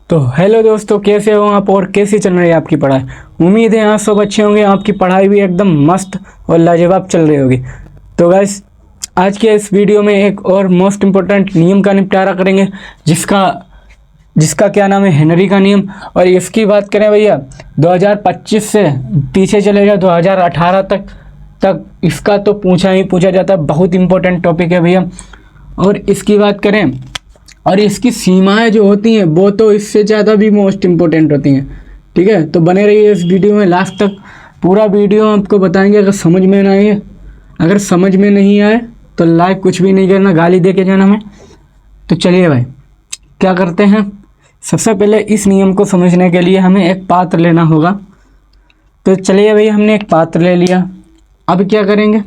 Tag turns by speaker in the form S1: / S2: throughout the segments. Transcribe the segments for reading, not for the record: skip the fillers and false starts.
S1: तो हेलो दोस्तों, कैसे हो आप और कैसी चल रही है आपकी पढ़ाई। उम्मीद है आप सब अच्छे होंगे, आपकी पढ़ाई भी एकदम मस्त और लाजवाब चल रही होगी। तो गाइस, आज के इस वीडियो में एक और मोस्ट इम्पोर्टेंट नियम का निपटारा करेंगे, जिसका जिसका क्या नाम है, हेनरी का नियम। और इसकी बात करें भैया, 2025 से पीछे चले जाओ 2018 तक इसका तो पूछा ही पूछा जाता है। बहुत इंपॉर्टेंट टॉपिक है भैया। और इसकी बात करें और इसकी सीमाएं जो होती हैं वो तो इससे ज़्यादा भी मोस्ट इम्पोर्टेंट होती हैं। ठीक है, तो बने रहिए इस वीडियो में लास्ट तक। पूरा वीडियो आपको बताएंगे। अगर समझ में ना आए, अगर समझ में नहीं आए तो लाइक कुछ भी नहीं करना, गाली दे के जाना हमें। तो चलिए भाई, क्या करते हैं। सबसे पहले इस नियम को समझने के लिए हमें एक पात्र लेना होगा। तो चलिए भाई, हमने एक पात्र ले लिया। अब क्या करेंगे,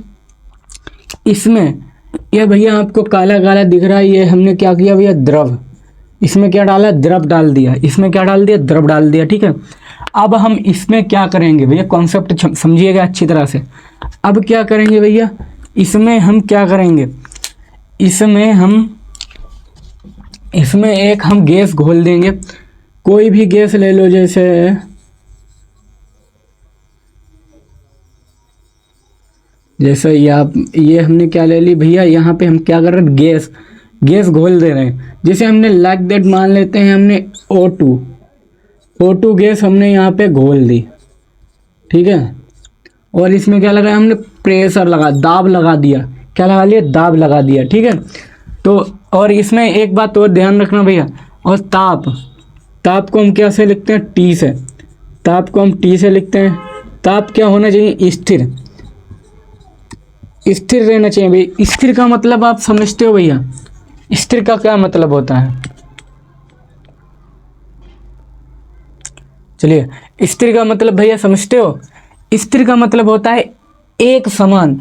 S1: इसमें ये भैया आपको काला काला दिख रहा है, ये हमने क्या किया भैया, द्रव। इसमें क्या डाला, द्रव डाल दिया। इसमें क्या डाल दिया, द्रव डाल दिया। ठीक है, अब हम इसमें क्या करेंगे भैया, कॉन्सेप्ट समझिएगा अच्छी तरह से। अब क्या करेंगे भैया, इसमें हम क्या करेंगे, इसमें एक हम गैस घोल देंगे। कोई भी गैस ले लो, जैसे ये हमने क्या ले ली भैया, यहाँ पे हम क्या कर रहे हैं, गैस घोल दे रहे हैं। जैसे हमने लाइक दैट मान लेते हैं, हमने O2 गैस हमने यहाँ पे घोल दी। ठीक है, और इसमें क्या लगाया हमने, प्रेशर दाब लगा दिया। क्या लगा लिया, दाब लगा दिया। ठीक है, तो और इसमें एक बात और ध्यान रखना भैया, और ताप को हम कैसे लिखते हैं, T से। ताप को हम T से लिखते हैं। ताप क्या होना चाहिए, स्थिर रहना चाहिए भाई। स्थिर का मतलब आप समझते हो भैया, स्थिर का क्या मतलब होता है। चलिए, स्थिर का मतलब भैया समझते हो। स्थिर का मतलब होता है एक समान।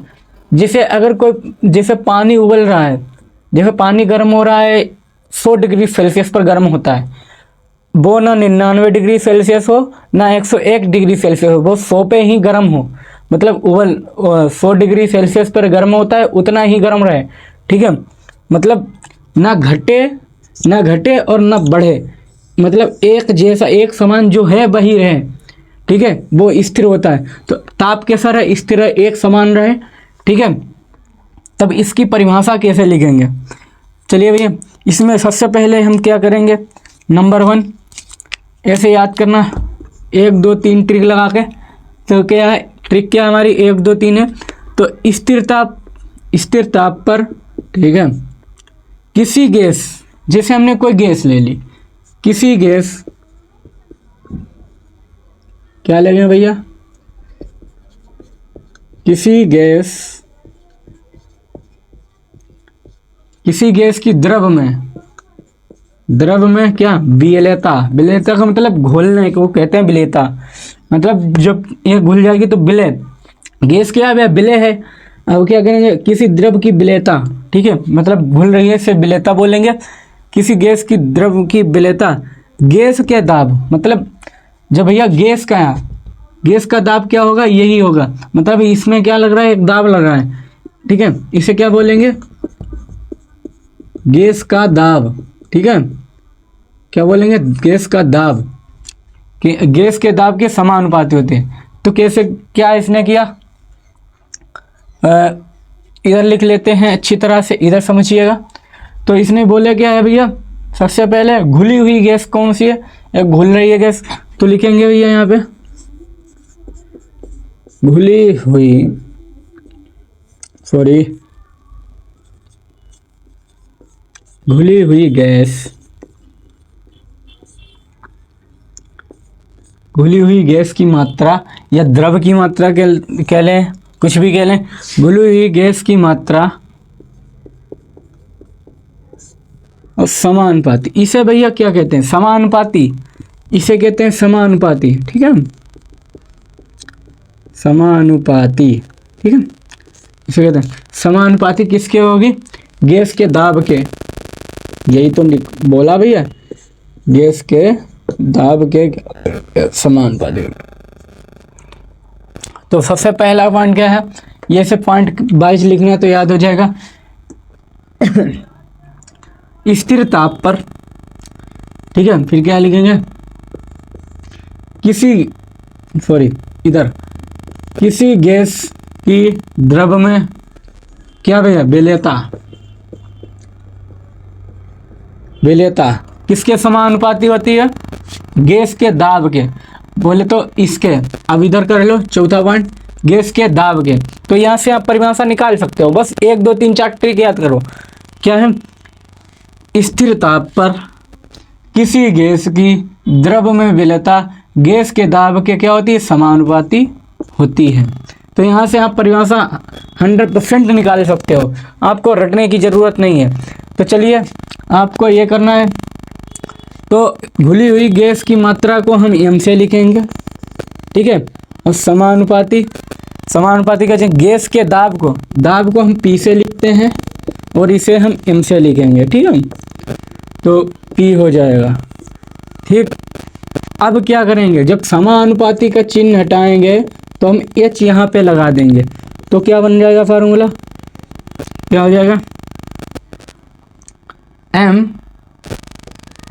S1: जैसे अगर जैसे पानी उबल रहा है, जैसे पानी गर्म हो रहा है, 100 डिग्री सेल्सियस पर गर्म होता है। वो ना 99 डिग्री सेल्सियस हो, ना 101 डिग्री सेल्सियस हो, वो 100 पे ही गर्म हो। मतलब 100 डिग्री सेल्सियस पर गर्म होता है, उतना ही गर्म रहे। ठीक है, मतलब ना घटे और ना बढ़े, मतलब एक जैसा एक समान जो है वही रहे। ठीक है, वो स्थिर होता है। तो ताप कैसा रहे, स्थिर रहे, एक समान रहे। ठीक है, तब इसकी परिभाषा कैसे लिखेंगे। चलिए भैया, इसमें सबसे पहले हम क्या करेंगे, नंबर 1 ऐसे याद करना, 1 2 3 ट्रिक लगा के। तो क्या है, ट्रिक क्या हमारी 1 2 3 है। तो स्थिर ताप पर, ठीक है, किसी गैस, जैसे हमने कोई गैस ले ली, किसी गैस, क्या लेंगे भैया, किसी गैस की द्रव में क्या, विलेयता का मतलब घोलने को कहते हैं विलेयता। मतलब जब ये घुल जाएगी तो विलय, गैस क्या है, विलय है। अब क्या करेंगे, किसी द्रव की विलेयता। ठीक है, मतलब घुल रही है, इसे विलेयता बोलेंगे। किसी गैस की द्रव की विलेयता। गैस के दाब, मतलब जब भैया गैस का दाब क्या होगा, यही होगा। मतलब इसमें क्या लग रहा है, एक दाब लग रहा है। ठीक है, इसे क्या बोलेंगे, गैस का दाब। ठीक है, क्या बोलेंगे, गैस का दाब। कि गैस के दाब के समानुपाती होते हैं। तो कैसे, क्या इसने किया, इधर लिख लेते हैं अच्छी तरह से, इधर समझिएगा। तो इसने बोले क्या है भैया, सबसे पहले घुली हुई गैस कौन सी है, एक घुल रही है गैस। तो लिखेंगे भैया यहाँ पे घुली हुई गैस की मात्रा, या द्रव की मात्रा कह लें, कुछ भी कह लें। घुली हुई गैस की मात्रा और समानुपाती, इसे भैया क्या कहते हैं, समानुपाती। इसे कहते हैं समानुपाती। ठीक है, समानुपाती। ठीक है, इसे कहते हैं समानुपाती। किसके होगी, गैस के दाब के। यही तो बोला भैया, गैस के दाब के समानुपाती। तो सबसे पहला पॉइंट क्या है, ये से पॉइंट 22 लिखना है तो याद हो जाएगा। स्थिर ताप पर, ठीक है, फिर क्या लिखेंगे, किसी गैस की द्रव में क्या भैया, विलेयता किसके समानुपाती होती है, गैस के दाब के, बोले तो इसके। अब इधर कर लो चौथा पॉइंट, गैस के दाब के। तो यहाँ से आप परिभाषा निकाल सकते हो, बस 1 2 3 4 ट्रिक याद करो। क्या है, स्थिर ताप पर किसी गैस की द्रव में विलेयता गैस के दाब के क्या होती है, समानुपाती होती है। तो यहाँ से आप परिभाषा 100% निकाल सकते हो, आपको रटने की ज़रूरत नहीं है। तो चलिए आपको ये करना है, तो घुली हुई गैस की मात्रा को हम m से लिखेंगे, ठीक है। और समानुपाती का गैस के दाब को हम p से लिखते हैं और इसे हम m से लिखेंगे, ठीक है। तो p हो जाएगा, ठीक। अब क्या करेंगे, जब समानुपाती का चिन्ह हटाएंगे तो हम h यहाँ पे लगा देंगे। तो क्या बन जाएगा फार्मूला, क्या हो जाएगा,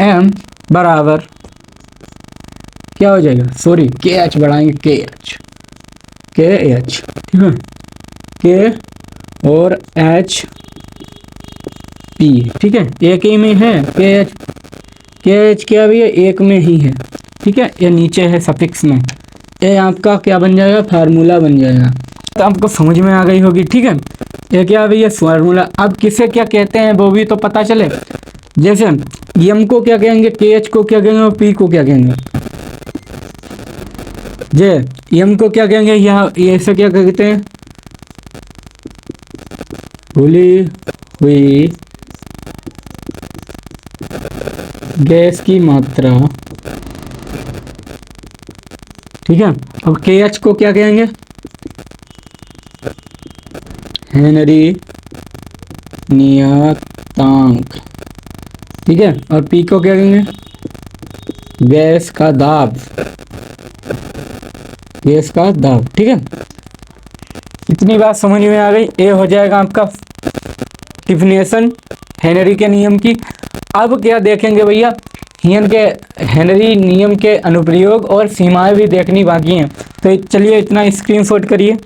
S1: m बराबर क्या हो जाएगा, सॉरी KH बढ़ाएंगे, KH ठीक है, K और H P, ठीक है, एक ही में है KH क्या भी है, एक में ही है, ठीक है। ये नीचे है सफिक्स में, ये आपका क्या बन जाएगा, फार्मूला बन जाएगा। तो आपको समझ में आ गई होगी, ठीक है। ये क्या भैया, फार्मूला। अब किसे क्या कहते हैं वो भी तो पता चले, जैसे m को क्या कहेंगे, KH को क्या कहेंगे और P को क्या कहेंगे। m को क्या कहेंगे, यहाँ ऐसे क्या कहते हैं, घुली हुई गैस की मात्रा, ठीक है। अब KH को क्या कहेंगे, हेनरी नियतांक, ठीक है। और P को क्या कहेंगे, गैस का दाब, ठीक है। इतनी बात समझ में आ गई। ये हो जाएगा आपका डिफिनेशन हेनरी के नियम की। अब क्या देखेंगे भैया, हेनरी नियम के अनुप्रयोग और सीमाएं भी देखनी बाकी हैं। तो चलिए इतना स्क्रीनशॉट करिए।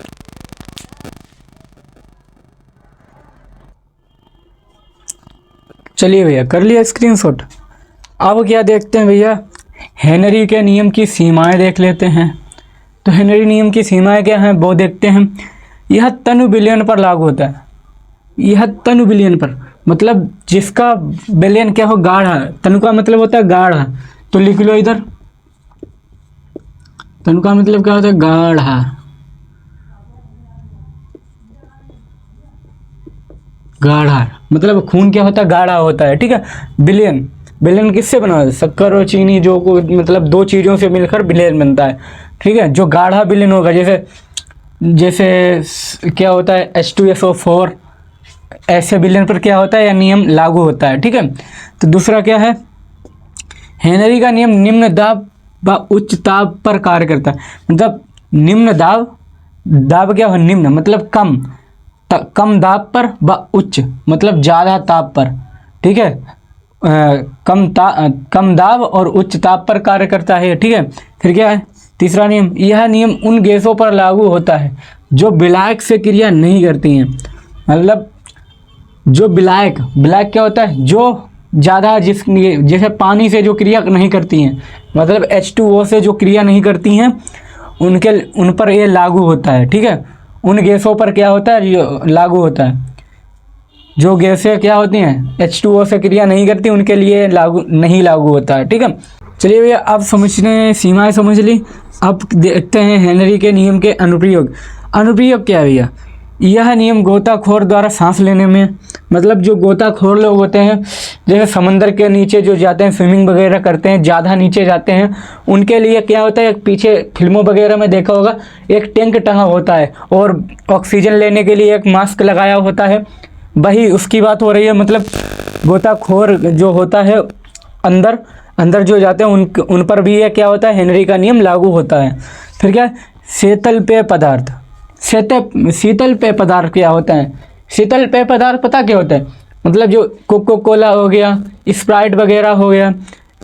S1: चलिए भैया कर लिया स्क्रीनशॉट। अब क्या देखते हैं भैया, हेनरी के नियम की सीमाएं देख लेते हैं। तो हेनरी नियम की सीमाएं क्या हैं वो देखते हैं। यह तनु बिलियन पर लागू होता है। यह तनु बिलियन पर मतलब जिसका बिलियन क्या हो, गाढ़ा। तनु का मतलब होता है गाढ़ा, तो लिख लो इधर। तनु का मतलब क्या होता है, गाढ़ा। गाढ़ा मतलब खून क्या होता है, गाढ़ा होता है, ठीक है। बिलियन किससे बना है, शक्कर और चीनी जो को मतलब दो चीज़ों से मिलकर बिलियन बनता है, ठीक है। जो गाढ़ा बिलियन होगा, जैसे क्या होता है H2SO4, ऐसे बिलियन पर क्या होता है, यह नियम लागू होता है, ठीक है। तो दूसरा क्या है, हेनरी का नियम निम्न दाब व उच्च ताप पर कार्य करता है। मतलब निम्न दाब क्या है, निम्न मतलब कम दाब पर व उच्च मतलब ज़्यादा ताप पर, ठीक है। कम दाब और उच्च ताप पर कार्य करता है, ठीक है। फिर क्या है तीसरा नियम, यह नियम उन गैसों पर लागू होता है जो विलायक से क्रिया नहीं करती हैं। मतलब जो विलायक क्या होता है, जो ज़्यादा जैसे पानी से जो क्रिया नहीं करती हैं, मतलब H2O से जो क्रिया नहीं करती हैं, उन पर ये लागू होता है, ठीक है। उन गैसों पर क्या होता है, लागू होता है। जो गैसें क्या होती हैं H2O से क्रिया नहीं करती, उनके लिए नहीं लागू होता है, ठीक है। चलिए भैया अब समझने सीमाएं समझ ली। अब देखते हैं हेनरी के नियम के अनुप्रयोग। अनुप्रयोग क्या है भैया, यह नियम गोताखोर द्वारा सांस लेने में, मतलब जो गोताखोर लोग होते हैं, जैसे समंदर के नीचे जो जाते हैं, स्विमिंग वगैरह करते हैं, ज़्यादा नीचे जाते हैं, उनके लिए क्या होता है, पीछे फिल्मों वगैरह में देखा होगा एक टैंक टंगा होता है और ऑक्सीजन लेने के लिए एक मास्क लगाया होता है, वही उसकी बात हो रही है। मतलब गोताखोर जो होता है अंदर जो जाते हैं उन पर भी ये क्या होता है, हेनरी का नियम लागू होता है। फिर क्या, शीतल पेय पदार्थ। शीतल पेय पदार्थ क्या होता है, शीतल पेय पदार्थ पता क्या होता है, मतलब जो कोको कोला हो गया, स्प्राइट वगैरह हो गया,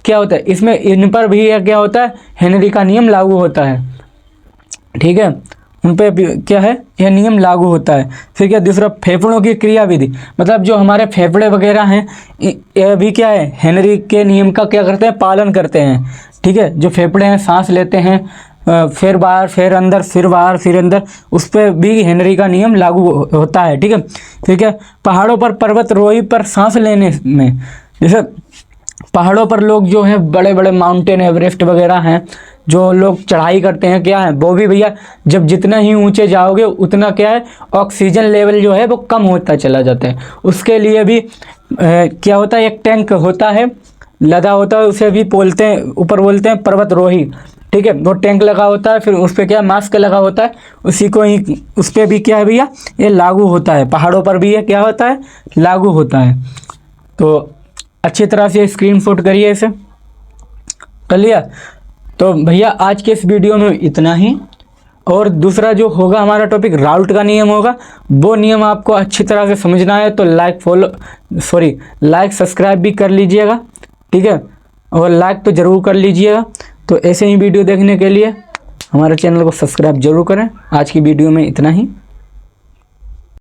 S1: क्या होता है, इसमें इन पर भी क्या होता है, हेनरी का नियम लागू होता है। ठीक है, उन पे भी क्या है, यह नियम लागू होता है। फिर क्या दूसरा, फेफड़ों की क्रियाविधि, मतलब जो हमारे फेफड़े वगैरह हैं यह भी क्या है, हेनरी के नियम का क्या करते हैं, पालन करते हैं। ठीक है, जो फेफड़े हैं, सांस लेते हैं, फिर बाहर, फिर अंदर, फिर बाहर, फिर अंदर, उस पर भी हेनरी का नियम लागू होता है। ठीक है, फिर क्या, पहाड़ों पर, पर्वतरोही पर सांस लेने में, जैसे पहाड़ों पर लोग जो हैं, बड़े बड़े माउंटेन एवरेस्ट वगैरह हैं, जो लोग चढ़ाई करते हैं, क्या है वो भी भैया, जब जितना ही ऊंचे जाओगे उतना क्या है, ऑक्सीजन लेवल जो है वो कम होता चला जाता है। उसके लिए भी क्या होता है, एक टैंक होता है, लदा होता है, उसे भी बोलते हैं, ऊपर बोलते हैं पर्वतरोही। ठीक है, वो टैंक लगा होता है, फिर उस पर क्या मास्क लगा होता है, उसी को ही, उस पर भी क्या है भैया, ये लागू होता है। पहाड़ों पर भी ये क्या होता है, लागू होता है। तो अच्छी तरह से स्क्रीनशॉट करिए इसे, कर लिया। तो भैया आज के इस वीडियो में इतना ही, और दूसरा जो होगा हमारा टॉपिक, राउल्ट का नियम होगा। वो नियम आपको अच्छी तरह से समझना है तो लाइक सब्सक्राइब भी कर लीजिएगा। ठीक है, और लाइक तो ज़रूर कर लीजिएगा। तो ऐसे ही वीडियो देखने के लिए हमारे चैनल को सब्सक्राइब जरूर करें। आज की वीडियो में इतना ही।